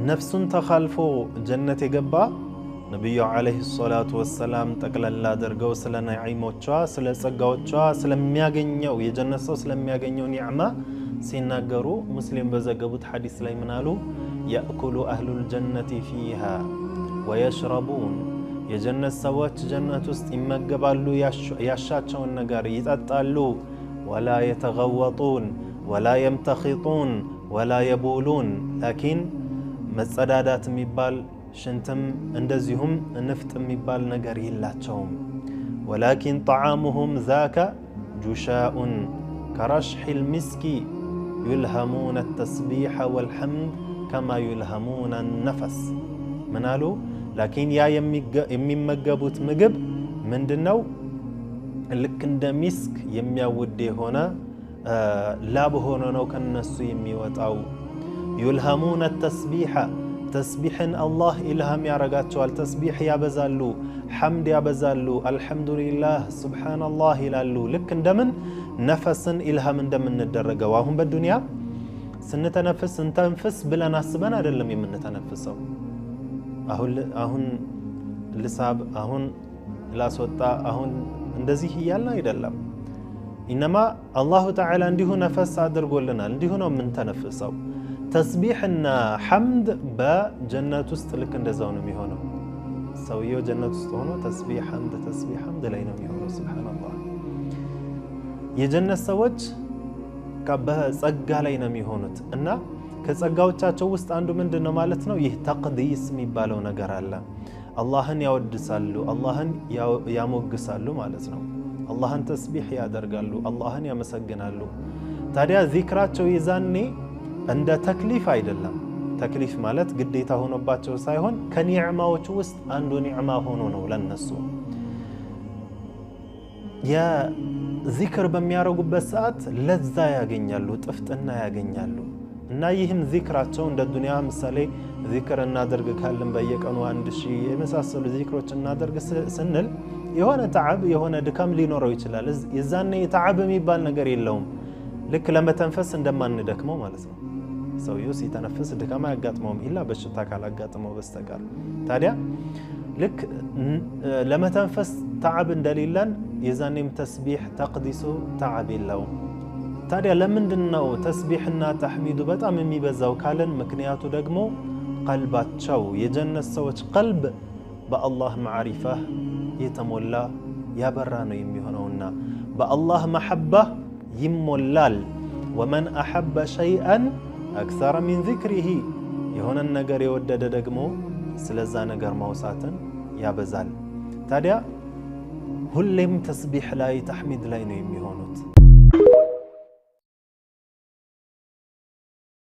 ነፍሱን ተኻልፎ ጀነት የገባ ነብዩ አለይሂ ሰላቱ ወሰላም ጠቅለላ አድርገው ስለ ነዒሞቿ ስለ ጸጋዎቿ ስለሚያገኘው የጀነት ሰው ስለሚያገኘው ኒዕማ ሲናገሩ ሙስሊም በዘገቡት ሐዲስ ላይ ምን አሉ? ያእኩሉ አህሉል ጀነቲ ፊሃ ወየሽረቡን የጀነት ሰዎች ጀነት ውስጥ ይመገባሉ፣ ያሻቸውን ነገር ይጠጣሉ። ወላ የተገወጡን ወላ የምተኺጡን ወላ የቡሉን ላኪን መጸዳዳት የሚባል ሽንትም እንደዚሁም ንፍጥ የሚባል ነገር የላቸውም። ወላኪን ጠዓሙሁም ዛከ ጁሻኡን ከረሽሒል ሚስኪ ዩልሀሙነ ተስቢሐ ወልሐምድ ከማ ዩልሀሙነ ነፈስ ምን አሉ? ላኪን ያ የሚመገቡት ምግብ ምንድነው? ልክ እንደ ሚስክ የሚያውድ የሆነ ላብ ሆኖ ነው ከነሱ የሚወጣው። ዩልሀሙነ ተስቢሐ ተስቢሕን አላህ ኢልሃም ያረጋቸዋል። ተስቢሕ ያበዛሉ፣ ሐምድ ያበዛሉ፣ አልሐምዱሊላህ ሱብሓነላህ ይላሉ። ልክ እንደምን ነፈስን ኢልሃም እንደምንደረገው አሁን በዱንያ ስንተነፍስ እንተንፍስ ብለን አስበን አይደለም የምንተነፍሰው። አሁን ልሳብ፣ አሁን ላስወጣ፣ አሁን እንደዚህ እያልን አይደለም። ኢነማ አላሁ ተዓላ እንዲሁ ነፈስ አድርጎልናል፣ እንዲሁ ነው የምንተነፍሰው። ተስቢሕና ሐምድ በጀነት ውስጥ ልክ እንደዛው ነው የሚሆነው። ሰውየው ጀነት ውስጥ ሆኖ ተስቢሕ ሐምድ ላይ ነው የሚሆነው። ሱብሓነላህ። የጀነት ሰዎች በጸጋ ላይ ነው የሚሆኑት እና ከጸጋዎቻቸው ውስጥ አንዱ ምንድነው ማለት ነው? ይህ ተቅዲስ የሚባለው ነገር አለ። አላህን ያወድሳሉ፣ አላህን ያሞግሳሉ ማለት ነው። አላህን ተስቢሕ ያደርጋሉ፣ አላህን ያመሰግናሉ። ታዲያ ዚክራቸው ይዛኔ እንደ ተክሊፍ አይደለም። ተክሊፍ ማለት ግዴታ ሆኖባቸው ሳይሆን ከኒዕማዎች ውስጥ አንዱ ኒዕማ ሆኖ ነው ለነሱ። የዚክር በሚያረጉበት ሰዓት ለዛ ያገኛሉ፣ ጥፍጥና ያገኛሉ። እና ይህም ዚክራቸው እንደ ዱንያ ምሳሌ ዚክር እናደርግ ካልን በየቀኑ 1000 የመሳሰሉ ዚክሮች እናደርግ ስንል የሆነ ተዓብ የሆነ ድካም ሊኖረው ይችላል። የዛኔ ተዓብ የሚባል ነገር የለውም። ልክ ለመተንፈስ እንደማንደክመው ማለት ነው። ሰውየው ሲተነፍስ ድካም አያጋጥመውም ኢላ በሽታ ካላጋጥመው በስተቀር። ታዲያ ልክ ለመተንፈስ ተዓብ እንደሌለን የዛኔም ተስቢሕ ተቅዲሱ ተዓብ የለውም። ታዲያ ለምንድነው ተስቢሕና ተሕሚዱ በጣም የሚበዛው ካለን፣ ምክንያቱ ደግሞ ቀልባቸው የጀነት ሰዎች ቀልብ በአላህ ማዕሪፋ የተሞላ ያበራ ነው የሚሆነውና በአላህ መሐባ ይሞላል። ወመን አሐበ ሸይአን አክሰረ ሚን ዚክሪሂ የሆነን ነገር የወደደ ደግሞ ስለዛ ነገር ማውሳትን ያበዛል። ታዲያ ሁሌም ተስቢሕ ላይ ተሕሚድ ላይ ነው የሚሆኑት።